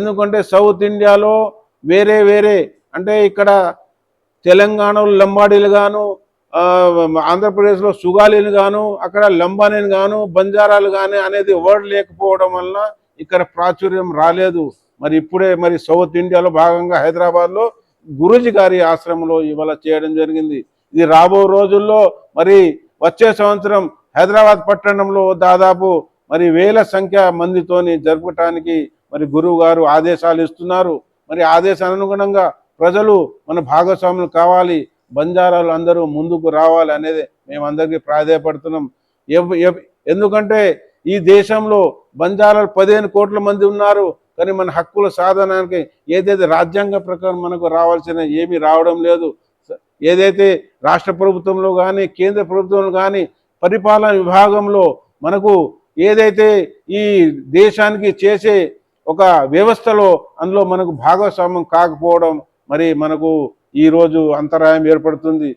ఎందుకంటే సౌత్ ఇండియాలో వేరే వేరే అంటే ఇక్కడ తెలంగాణలో లంబాడీలు గాను, ఆంధ్రప్రదేశ్లో సుగాలీలు గాను, అక్కడ లంబానీలు గాను, బంజారాలు కానీ అనేది వర్డ్ లేకపోవడం వలన ఇక్కడ ప్రాచుర్యం రాలేదు. మరి ఇప్పుడే మరి సౌత్ ఇండియాలో భాగంగా హైదరాబాద్లో గురూజీ గారి ఆశ్రమంలో ఇవాళ చేయడం జరిగింది. ఇది రాబో రోజుల్లో మరి వచ్చే సంవత్సరం హైదరాబాద్ పట్టణంలో దాదాపు మరి వేల సంఖ్య మందితోని జరపటానికి మరి గురువు గారు ఆదేశాలు ఇస్తున్నారు. మరి ఆదేశానుగుణంగా ప్రజలు మన భాగస్వాములు కావాలి, బంజారాలు అందరూ ముందుకు రావాలి అనేది మేమందరికీ ప్రాధాయపడుతున్నాం. ఎందుకంటే ఈ దేశంలో బంజారాలు 15 కోట్ల మంది ఉన్నారు. కానీ మన హక్కుల సాధనానికి ఏదైతే రాజ్యాంగ ప్రకారం మనకు రావాల్సిన ఏమీ రావడం లేదు. ఏదైతే రాష్ట్ర ప్రభుత్వంలో కానీ కేంద్ర ప్రభుత్వంలో కానీ పరిపాలన విభాగంలో మనకు ఏదైతే ఈ దేశానికి చేసే ఒక వ్యవస్థలో అందులో మనకు భాగస్వామ్యం కాకపోవడం మరి మనకు ఈరోజు అంతరాయం ఏర్పడుతుంది.